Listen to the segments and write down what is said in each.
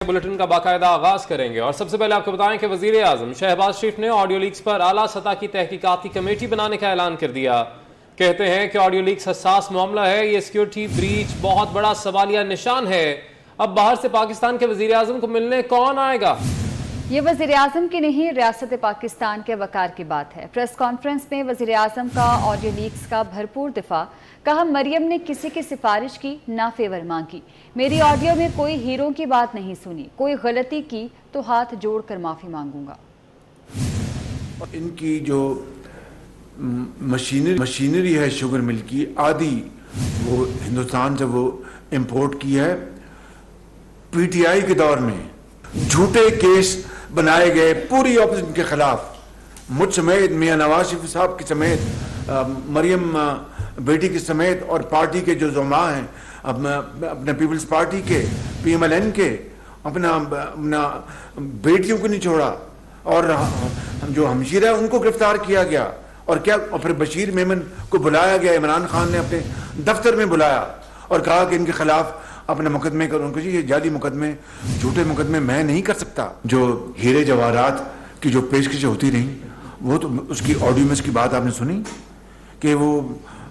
Bulletin کا باقاعدہ آغاز کریں گے اور سب سے پہلے آپ کو بتائیں کہ وزیر اعظم شہباز شریف نے آڈیو لیکس پر اعلیٰ سطح کی تحقیقاتی کمیٹی بنانے کا اعلان کر دیا. کہتے ہیں کہ آڈیو لیکس حساس معاملہ ہے, یہ سیکیورٹی بریچ بہت بڑا سوالیہ نشان ہے. اب باہر سے پاکستان کے وزیر اعظم کو ملنے کون آئے گا؟ یہ وزیر اعظم کی نہیں, ریاست پاکستان کے وقار کی بات ہے. پریس کانفرنس میں وزیر اعظم کا آڈیو لیکس کا بھرپور دفاع. کہا مریم نے کسی کی سفارش کی نہ فیور مانگی. میری آڈیو میں کوئی ہیرو کی بات نہیں سنی. کوئی غلطی کی تو ہاتھ جوڑ کر معافی مانگوں گا. ان کی جو مشینری ہے شوگر مل کی آدھی وہ ہندوستان سے وہ امپورٹ کی ہے. پی ٹی آئی کے دور میں جھوٹے کیس بنائے گئے پوری اپوزیشن کے خلاف, مجھ سمیت, میاں نواز شریف صاحب کی سمیت, مریم بیٹی کے سمیت, اور پارٹی کے جو زعماء ہیں اپنے پیپلز پارٹی کے, پی ایم ایل این کے, اپنا بیٹیوں کو نہیں چھوڑا, اور جو ہمشیرہ ہے ان کو گرفتار کیا گیا. اور کیا, اور پھر بشیر میمن کو بلایا گیا, عمران خان نے اپنے دفتر میں بلایا اور کہا کہ ان کے خلاف اپنے مقدمے کرو. ان کو یہ جعلی مقدمے, جھوٹے مقدمے میں نہیں کر سکتا. جو ہیرے جواہرات کی جو پیشکشیں ہوتی رہیں, وہ تو اس کی آڈیو میں اس کی بات آپ نے سنی کہ وہ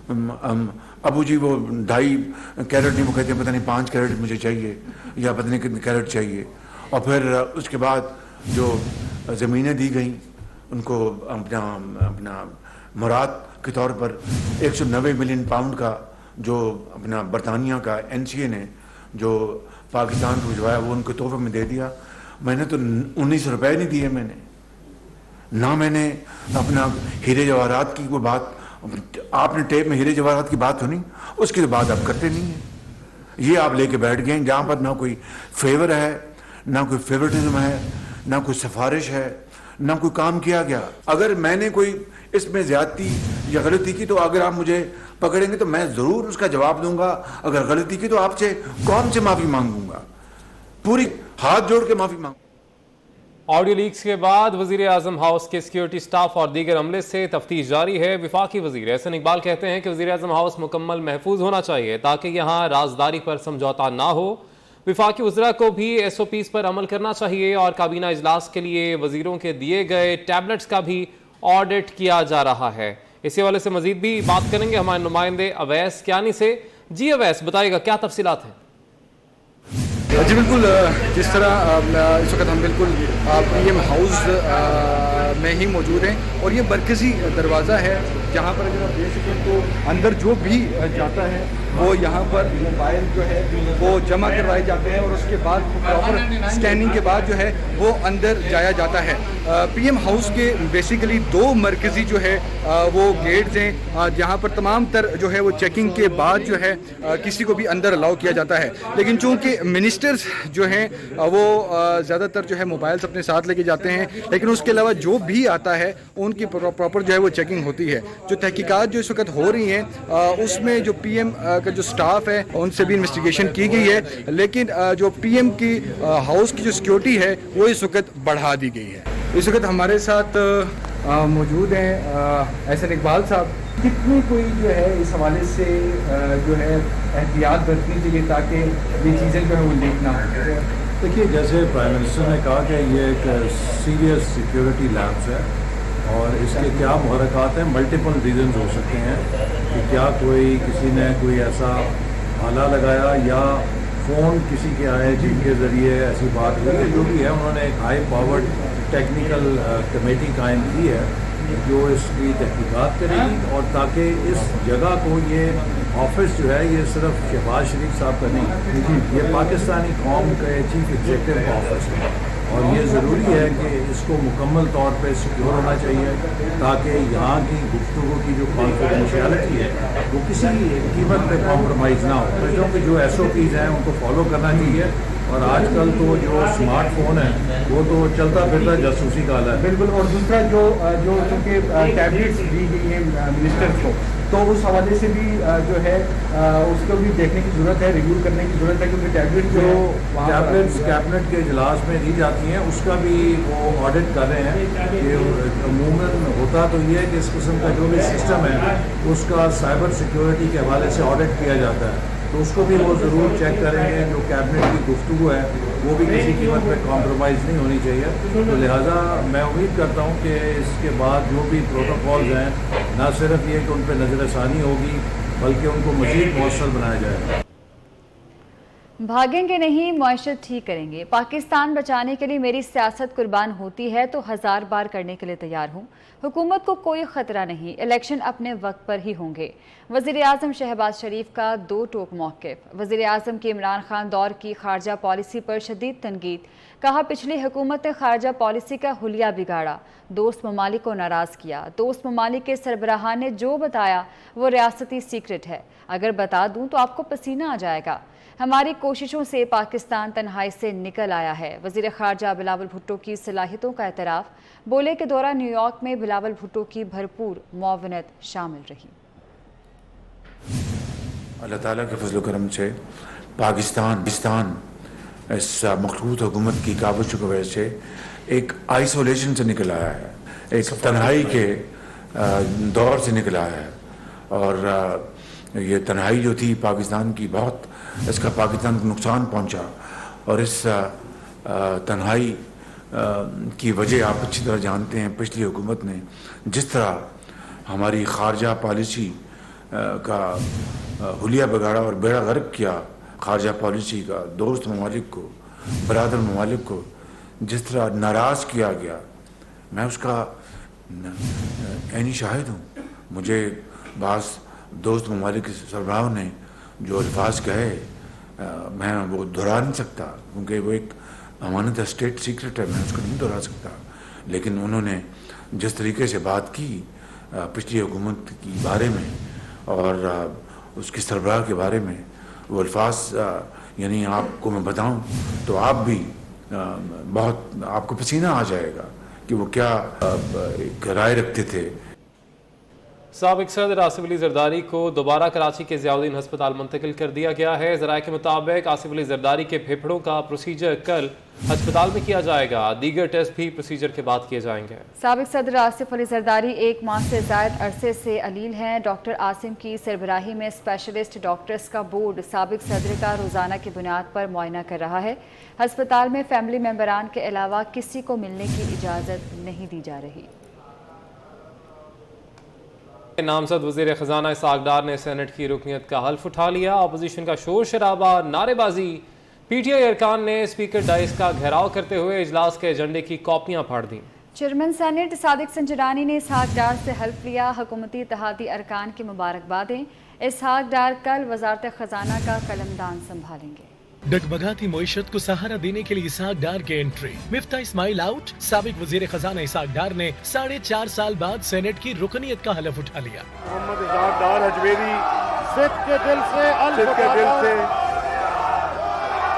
ابو جی وہ 2.5 کیرٹ نہیں, وہ کہتے ہیں پتہ نہیں 5 کیرٹ مجھے چاہیے یا پتہ نہیں کتنے کیرٹ چاہیے. اور پھر اس کے بعد جو زمینیں دی گئیں ان کو اپنا مراد کے طور پر 190 ملین پاؤنڈ کا جو اپنا برطانیہ کا این سی اے نے جو پاکستان کو بھجوایا وہ ان کو تحفے میں دے دیا. میں نے تو 19 روپے نہیں دیے, میں نے نہ, میں نے اپنا ہیرے جواہرات کی کوئی بات, آپ نے ٹیپ میں ہیرے جواہرات کی بات سنی, اس کی تو بات آپ کرتے نہیں ہیں. یہ آپ لے کے بیٹھ گئے جہاں پر نہ کوئی فیور ہے, نہ کوئی فیورٹزم ہے, نہ کوئی سفارش ہے, نہ کوئی کام کیا گیا. اگر میں نے کوئی اس میں زیادتی یا غلطی کی تو اگر آپ مجھے پکڑیں گے تو میں ضرور اس کا جواب دوں گا. اگر غلطی کی تو آپ سے کون سے معافی مانگوں گا, پوری ہاتھ جوڑ کے معافی مانگوں. آڈیو لیکس کے بعد وزیر اعظم ہاؤس کے سیکیورٹی سٹاف اور دیگر عملے سے تفتیش جاری ہے. وفاقی وزیر احسن اقبال کہتے ہیں کہ وزیر اعظم ہاؤس مکمل محفوظ ہونا چاہیے تاکہ یہاں رازداری پر سمجھوتا نہ ہو. وفاقی وزراء کو بھی ایس او پیز پر عمل کرنا چاہیے اور کابینہ اجلاس کے لیے وزیروں کے دیے گئے ٹیبلٹس کا بھی آڈٹ کیا جا رہا ہے. اسی حوالے سے مزید بھی بات کریں گے ہمارے نمائندے اویس کیانی سے. جی اویس, بتائیے گا کیا تفصیلات ہیں؟ جی بالکل, جس طرح اس وقت ہم بالکل پی ایم ہاؤس میں ہی موجود ہیں اور یہ مرکزی دروازہ ہے جہاں پر اگر آپ دیکھ سکیں تو اندر جو بھی جاتا ہے وہ یہاں پر موبائل جو ہے وہ جمع کروائے جاتے ہیں اور اس کے بعد پراپر اسکیننگ کے بعد جو ہے وہ اندر جایا جاتا ہے. پی ایم ہاؤس کے بیسیکلی 2 مرکزی جو ہے وہ گیٹس ہیں جہاں پر تمام تر جو ہے وہ چیکنگ کے بعد جو ہے کسی کو بھی اندر الاؤ کیا جاتا ہے. لیکن چونکہ منسٹرز جو ہیں وہ زیادہ تر جو ہے موبائلس اپنے ساتھ لے کے جاتے ہیں, لیکن اس کے علاوہ جو بھی آتا ہے ان کی پراپر جو ہے وہ چیکنگ ہوتی ہے. جو تحقیقات جو اس وقت ہو رہی ہیں اس میں جو پی ایم کا جو سٹاف ہے ان سے بھی انویسٹیگیشن کی گئی ہے, لیکن جو پی ایم کی ہاؤس کی جو سیکیورٹی ہے وہ اس وقت بڑھا دی گئی ہے. اس وقت ہمارے ساتھ موجود ہیں احسن اقبال صاحب. کتنی کوئی جو ہے اس حوالے سے جو ہے احتیاط برتنی چاہیے تاکہ یہ چیزیں جو ہے وہ لیک نہ ہو؟ دیکھیے, جیسے پرائم منسٹر نے کہا کہ یہ ایک سیریس سیکیورٹی لیبس ہے اور اس کے کیا محرکات ہیں, ملٹیپل ریزنز ہو سکتے ہیں کہ کیا کسی نے کوئی ایسا آلہ لگایا یا فون کسی کے آئے جن کے ذریعے ایسی بات ہوئی ہے. جو بھی ہے انہوں نے ایک ہائی پاورڈ ٹیکنیکل کمیٹی قائم کی ہے جو اس کی تحقیقات کرے گی, اور تاکہ اس جگہ کو, یہ آفس جو ہے یہ صرف شہباز شریف صاحب کا نہیں, یہ پاکستانی قوم کے چیف ایگزیکٹو کا آفس ہے اور یہ ضروری ہے کہ اس کو مکمل طور پہ سیکیور ہونا چاہیے تاکہ یہاں کی گفتگو کی جو کانفیڈینشیلٹی ہے وہ کسی قیمت پہ کمپرومائز نہ ہو. کیونکہ جو ایس او پیز ہیں ان کو فالو کرنا چاہیے, اور آج کل تو جو اسمارٹ فون ہے وہ تو چلتا پھرتا جاسوسی کا آلہ ہے. بالکل. اور دوسرا جو چونکہ ٹیبلٹس دی گئی ہیں منسٹر کو, تو اس حوالے سے بھی جو ہے اس کو بھی دیکھنے کی ضرورت ہے, ریویو کرنے کی ضرورت ہے, کیونکہ ٹیبلٹس کیبنٹ کے اجلاس میں دی جاتی ہیں اس کا بھی وہ آڈٹ کر رہے ہیں. کہ عموماً ہوتا تو یہ ہے کہ اس قسم کا جو بھی سسٹم ہے اس کا سائبر سیکیورٹی کے حوالے سے آڈٹ کیا جاتا ہے, तो उसको भी वो ज़रूर चेक करेंगे। जो कैबिनेट की गुफ्तगू है वो भी किसी कीमत पे कॉम्प्रोमाइज़ नहीं होनी चाहिए। तो लिहाजा मैं उम्मीद करता हूँ कि इसके बाद जो भी प्रोटोकॉल्स हैं, ना सिर्फ ये कि उन पर नज़रसानी होगी बल्कि उनको मज़ीद मौसर बनाया जाएगा। भागेंगे नहीं, मईशत ठीक करेंगे। पाकिस्तान बचाने के लिए मेरी सियासत कुर्बान होती है तो 1000 बार करने के लिए तैयार हूँ। हुकूमत को कोई खतरा नहीं, इलेक्शन अपने वक्त पर ही होंगे। वज़ीर आज़म शहबाज शरीफ का दो टोक मौक़िफ़। वज़ीर आज़म की इमरान खान दौर की खारजा पॉलिसी पर शदीद तनकीद। कहा पिछली हुकूमत ने खारजा पॉलिसी का हुलिया बिगाड़ा, दोस्त ममालिक को नाराज़ किया। दोस्त ममालिक के सरबराहान ने जो बताया वो रियासती सीक्रेट है, अगर बता दूँ तो आपको पसीना आ जाएगा। हमारी कोशिशों से पाकिस्तान तन्हाई से निकल आया है। वज़ीर ख़ारजा बिलावल भुट्टो की सलाहियतों का एतराफ़। बोले के दौरान न्यूयॉर्क में बिलावल भुट्टो की भरपूर मुआवनत शामिल रही। अल्लाह ताला के फजल करम से पाकिस्तान इस मखलूत हुकूमत की काबज़ की वजह से एक आइसोलेशन से निकल आया है, एक तन्हाई के दौर से निकल आया है। और ये तन्हाई जो थी पाकिस्तान की, बहुत इसका पाकिस्तान को नुकसान पहुंचा। और इस तन्हाई की वजह आप अच्छी तरह जानते हैं। पिछली हुकूमत ने जिस तरह हमारी खारजा पॉलिसी का हुलिया बिगाड़ा और बेड़ा गर्क किया, खारजा पॉलिसी का दोस्त ममालिक को, बरादर ममालिक को जिस तरह नाराज़ किया गया, मैं उसका ऐनी शाहिद हूँ। मुझे बास दोस्त ममालिक के सरबराहों ने जो अल्फाज कहे मैं वो दोहरा नहीं सकता, क्योंकि वो एक अमानत स्टेट सीक्रेट है, मैं उसको नहीं दोहरा सकता। लेकिन उन्होंने जिस तरीके से बात की पिछली हुकूमत के बारे में और उसकी सरबराह के बारे में, वो अल्फाज यानी आपको मैं बताऊं तो आप भी बहुत आपको पसीना आ जाएगा कि वो क्या एक राय रखते थे। साबिक सदर आसिफ अली जरदारी को दोबारा कराची के ज़ियाउद्दीन हस्पताल मुंतकिल कर दिया गया है। ज़राए के मुताबिक आसिफ अली जरदारी के फेफड़ों का प्रोसीजर कल अस्पताल में किया जाएगा। दीगर टेस्ट भी प्रोसीजर के बाद किए जाएंगे। साबिक सदर आसिफ अली जरदारी 1 माह से ज़ायद अरसे से अलील हैं। डॉक्टर आसिम की सरबराही में स्पेशलिस्ट डॉक्टर्स का बोर्ड साबिक सदर का रोज़ाना की बुनियाद पर मुआयना कर रहा है। हस्पताल में फैमिली मेम्बरान के अलावा किसी को मिलने की इजाज़त नहीं दी जा रही। नामजद वज़ीर ख़जाना इसहाक़ डार ने सेनेट की रुकनीत का हल्फ उठा लिया। अपोजिशन का शोर शराबा, नारेबाजी। पीटीआई अरकान ने स्पीकर डाइस का घेराव करते हुए इजलास के एजेंडे की कॉपियां फाड़ दी। चेयरमैन सेनेट सादिक संजरानी ने इसहाक़ डार से हल्फ लिया। हुकूमती इत्तेहादी अरकान की मुबारकबादें। इसहाक़ डार कल वज़ारत ख़जाना का कलमदान संभालेंगे। डगमगाती मईशत को सहारा देने के लिए इसहाक़ डार के एंट्री। मिफ्ता इस्माइल आउट। साबिक वज़ीर ख़जाना इसहाक़ डार ने 4.5 साल बाद सेनेट की रुकनीत का हलफ उठा लिया। मोहम्मद इसहाक़ डार अजमेरी सिद्ध के दिल से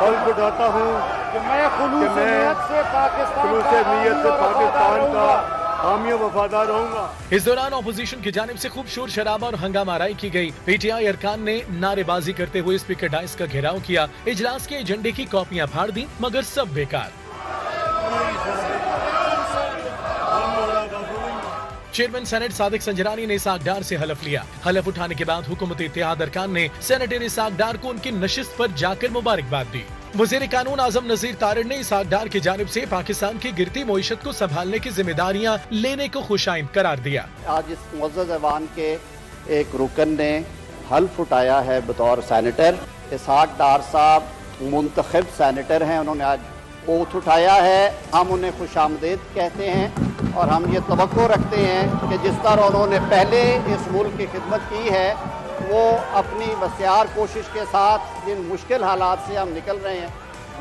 हल्फ उठाता हूँ कि मैं खुलूस नियत से पाकिस्तान का हामी वफादार रहूंगा। इस दौरान अपोजिशन की जानिब से खूब शोर शराबा और हंगामा आराई की गई। पीटीआई अरकान ने नारेबाजी करते हुए स्पीकर डाइस का घेराव किया। इजलास के एजेंडे की कॉपियां फाड़ दी, मगर सब बेकार। चेयरमैन सेनेट सादिक संजरानी ने इसहाक़ डार से हलफ लिया। हलफ उठाने के बाद हुकूमती इत्तेहाद अरकान ने सेनेटर इसहाक़ डार को उनकी नशिस्त पर जाकर मुबारकबाद दी। वज़ीर कानून आज़म नज़ीर तारड़ ने इसहाक़ डार की जानिब से पाकिस्तान की गिरती मईशत को संभालने की जिम्मेदारियां लेने को खुशाइंद करार दिया। आज इस मुअज़्ज़ज़ ऐवान के एक रुकन ने हल्फ उठाया है बतौर सेनेटर। इसहाक़ डार साहब मुंतखब सेनेटर हैं, उन्होंने आज ओथ उठाया है। हम उन्हें खुशामदीद कहते हैं और हम ये तवक्को रखते हैं कि जिस तरह उन्होंने पहले इस मुल्क की खिदमत की है, वो अपनी बसियार कोशिश के साथ जिन मुश्किल हालात से हम निकल रहे हैं,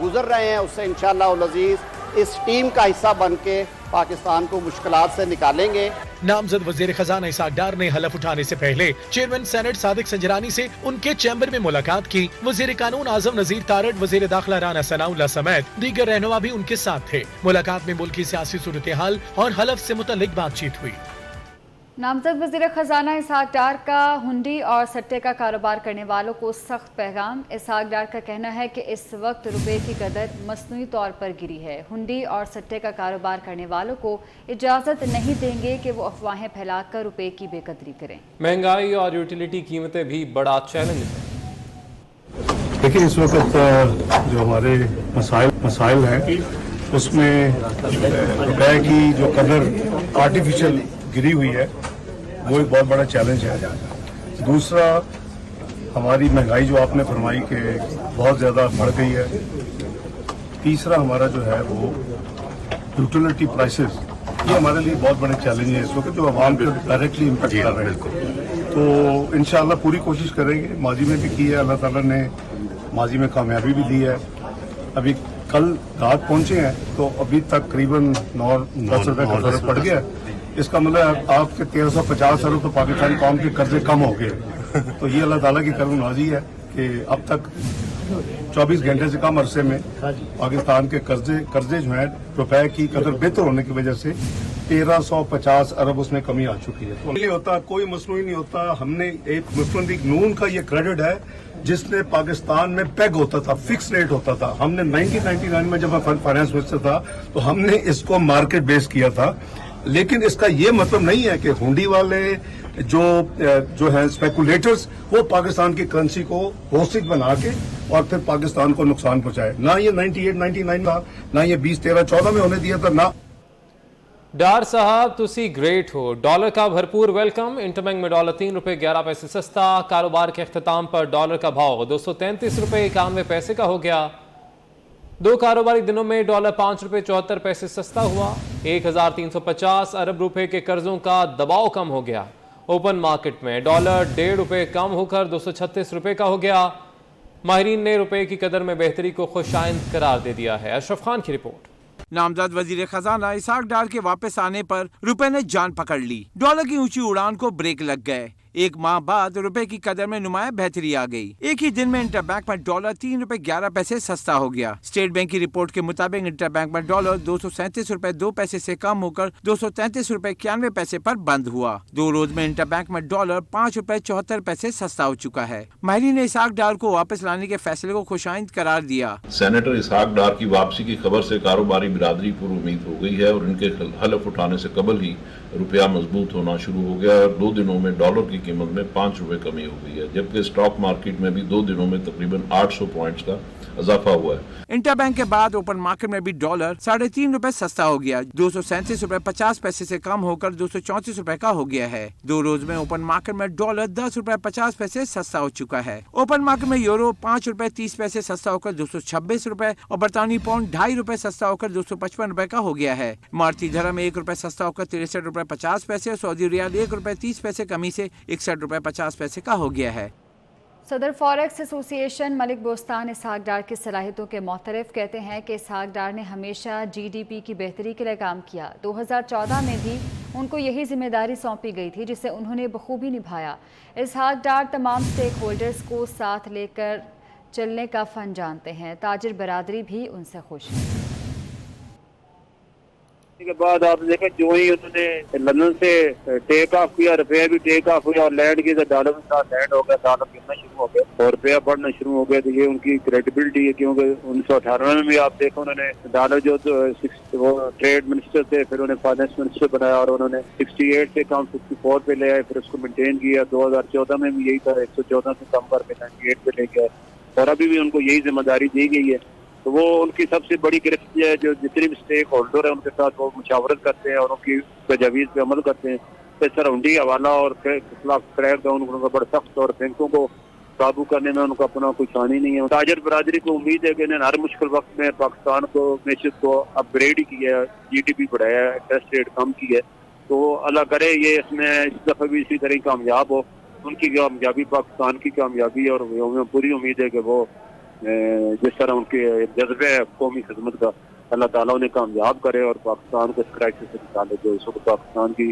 गुजर रहे हैं, उससे इंशाअल्लाह उल अज़ीज़ इस टीम का हिस्सा बन के पाकिस्तान को मुश्किलात से निकालेंगे। नामजद वज़ीर ख़जाना इसहाक़ डार ने हलफ उठाने से पहले चेयरमैन सेनेट सादिक संजरानी से उनके चैम्बर में मुलाकात की। वज़ीर कानून आज़म नज़ीर तारड़, वज़ीर दाखिला राना सनाउल्लाह समेत दीगर रहनुमा भी उनके साथ थे। मुलाकात में मुल्क की सियासी सूरत हाल और हलफ से मुतल्लिक बातचीत हुई। नामजद वज़ीर ख़जाना इसहाक़ डार का हुंडी और सट्टे का कारोबार करने वालों को सख्त पैगाम। इसहाक़ डार का कहना है कि इस वक्त रुपए की कदर मसनूई तौर पर गिरी है। हुंडी और सट्टे का कारोबार करने वालों को इजाज़त नहीं देंगे कि वो अफवाहें फैलाकर रुपए की बेकदरी करें। महंगाई और यूटिलिटी कीमतें भी बड़ा चैलेंज है। देखिए इस वक्त जो हमारे मसाइल हैं उसमें रुपए की जो कदर आर्टिफिशियल गिरी हुई है वो एक बहुत बड़ा चैलेंज है। दूसरा हमारी महंगाई जो आपने फरमाई कि बहुत ज़्यादा बढ़ गई है। तीसरा हमारा जो है वो यूटिलिटी प्राइसेस, ये हमारे लिए बहुत बड़े चैलेंज है इस वक्त जो आवाम को डायरेक्टली इम्पैक्ट कर रहे हैं। तो इंशाअल्लाह पूरी कोशिश करेंगे, माजी में भी की है, अल्लाह ताला ने माजी में कामयाबी भी दी है। अभी कल रात पहुंचे हैं तो अभी तक करीबन 9-10 रुपए का फर्क पड़ गया। इसका मतलब आपके 1350 अरब तो पाकिस्तान कौम के कर्जे कम हो गए। तो ये अल्लाह ताला की करम नाजी है कि अब तक 24 घंटे से कम अरसे में पाकिस्तान के कर्जे जो है रुपए की कदर बेहतर होने की वजह से 1350 अरब उसमें कमी आ चुकी है। तो नहीं होता, कोई मसनूई नहीं होता। हमने एक मुस्लिम लीग नून का ये क्रेडिट है जिसने पाकिस्तान में पेग होता था, फिक्स रेट होता था। हमने 1999 में जब मैं फाइनेंस मिनिस्टर था तो हमने इसको मार्केट बेस किया था। लेकिन इसका ये मतलब नहीं है कि हुंडी वाले जो है स्पेकुलेटर्स वो पाकिस्तान की करेंसी को होस्टेज बना के और फिर पाकिस्तान को नुकसान पहुंचाए। ना ये 98-99 था, ना ये 2013-14 में होने दिया था, ना। डार साहब तुसी ग्रेट हो। डॉलर का भरपूर वेलकम। इंटरबैंक में डॉलर 3 रुपए 11 पैसे सस्ता। कारोबार के अख्ताम पर डॉलर का भाव 233 रुपए 91 पैसे का हो गया। 2 कारोबारी दिनों में डॉलर 5 रुपए 74 पैसे सस्ता हुआ। 1350 अरब रुपए के कर्जों का दबाव कम हो गया। ओपन मार्केट में डॉलर 1.5 रुपए कम होकर 236 रुपए का हो गया। माहिरीन ने रुपए की कदर में बेहतरी को खुशाइंद करार दे दिया है। अशरफ खान की रिपोर्ट। नामजद वजीर खजाना इसाक डार के वापस आने पर रुपए ने जान पकड़ ली। डॉलर की ऊंची उड़ान को ब्रेक लग गए। एक माह बाद रुपए की कदर में नुमाया बेहतरी आ गई। एक ही दिन में इंटरबैंक में डॉलर 3 रुपए 11 पैसे सस्ता हो गया। स्टेट बैंक की रिपोर्ट के मुताबिक इंटरबैंक में डॉलर 237 रुपए 2 पैसे से कम होकर 233 रुपए 91 पैसे पर बंद हुआ। 2 रोज में इंटरबैंक में डॉलर 5 रुपए 74 पैसे सस्ता हो चुका है। माहिरीन ने इसाक डार को वापस लाने के फैसले को खुशाइंद करार दिया। सेनेटर इसाक डार की वापसी की खबर से कारोबारी बिरादरी पर उम्मीद हो गई है और इनके हलफ उठाने से कबल ही रुपया मजबूत होना शुरू हो गया और 2 दिनों में डॉलर की कीमत में 5 रुपए कमी हो गई है, जबकि स्टॉक मार्केट में भी 2 दिनों में तकरीबन 800 पॉइंट्स का इजाफा हुआ है। इंटरबैंक के बाद ओपन मार्केट में भी डॉलर 3.5 रुपए सस्ता हो गया। 237 रुपए 50 पैसे से कम होकर 234 रुपए का हो गया है। 2 रोज में ओपन मार्केट में डॉलर 10 रुपए 50 पैसे सस्ता हो चुका है। ओपन मार्केट में यूरो 5 रुपए 30 पैसे सस्ता होकर 226 रुपए और बरतानी पाउंड 2.5 रुपए सस्ता होकर 255 रुपए का हो गया है। इमारती धर्म 1 रुपए सस्ता होकर 63 रुपए 50 पैसे और सऊदी रियाल 1 रुपए 30 पैसे कमी से 61 रुपए 50 पैसे का हो गया है। सदर फॉरेक्स एसोसिएशन मलिक बोस्तान इसहाक डार की सलाहियतों के मोतरफ कहते हैं कि इसहाक डार ने हमेशा GDP की बेहतरी के लिए काम किया। 2014 में भी उनको यही जिम्मेदारी सौंपी गई थी जिसे उन्होंने बखूबी निभाया। इसहाक डार तमाम स्टेक होल्डर्स को साथ लेकर चलने का फन जानते हैं। ताजिर बरादरी भी उनसे खुश है। के बाद आप देखें जो ही उन्होंने लंदन से टेक ऑफ किया, रुपया भी टेक ऑफ हुआ और लैंड किया, डॉलर के साथ लैंड हो गया, डॉलर गिरना शुरू हो गया और रुपया बढ़ना शुरू हो गया। तो ये उनकी क्रेडिबिलिटी है, क्योंकि 1998 में भी आप देखो उन्होंने डॉलर जो वो ट्रेड मिनिस्टर थे, फिर उन्हें फाइनेंस मिनिस्टर बनाया और उन्होंने 68 से कम 64 पे ले आए, फिर उसको मेंटेन किया। 2014 में भी यही था, 114 से कम करके 98 पे ले गए और अभी भी उनको यही जिम्मेदारी दी गई है। तो वो उनकी सबसे बड़ी गिरफ्त है, जो जितने भी स्टेक होल्डर है उनके साथ वो मुशावरत करते हैं और उनकी तजावीज़ पे अमल करते हैं। तो सरहुंडी हवाला और खिलाफ क्रैक डाउन उनका बड़ा सख्त और बैंकों को काबू करने में उनका अपना कोई शानी नहीं है। ताजर बरादरी को उम्मीद है कि इन्होंने हर मुश्किल वक्त में पाकिस्तान को मैशत को अपग्रेड किया है, GDP बढ़ाया है, इंटरेस्ट रेट कम की है। तो अल्लाह करे ये इसमें इस दफ़ा भी इसी तरह कामयाब हो। उनकी कामयाबी पाकिस्तान की कामयाबी और हमें पूरी उम्मीद है कि वो जिस तरह उनके जज्बे है कौमी खिदमत का, अल्लाह ताला उन्हें कामयाब करे और पाकिस्तान को इस क्राइसिस से निकाले जो इस वक्त पाकिस्तान की।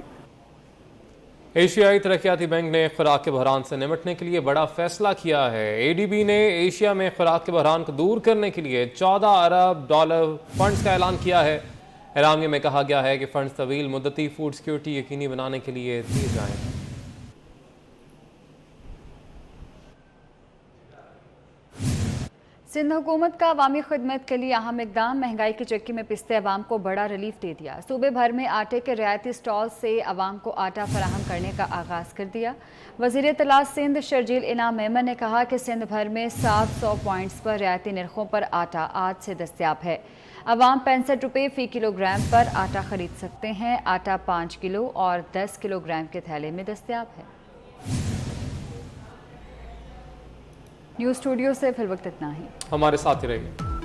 एशियाई तरक्याती बैंक ने खुराक के बहरान से निपटने के लिए बड़ा फैसला किया है। ADB ने एशिया में खुराक के बहरान को दूर करने के लिए $14 अरब फंड्स का ऐलान किया है। ऐलानिया में कहा गया है कि फंड्स तवील मुद्दती फूड सिक्योरिटी यकीनी बनाने के लिए दिए जाएं। सिंध हुकूमत का अवामी खिदमत के लिए अहम इकदाम, महंगाई की चक्की में पिसते अवाम को बड़ा रिलीफ दे दिया। सूबे भर में आटे के रियायती स्टॉल से अवाम को आटा फराहम करने का आगाज़ कर दिया। वज़ीर इत्तलात सिंध शर्जील इनाम मेमन ने कहा कि सिंध भर में 700 पॉइंट्स पर रियायती नरखों पर आटा आज से दस्तयाब है। अवाम 65 रुपये फ़ी किलोग्राम पर आटा खरीद सकते हैं। आटा 5 किलो और 10 किलोग्राम के थैले में दस्तयाब है। न्यूज़ स्टूडियो से फिल वक्त इतना ही। हमारे साथ ही रहिए।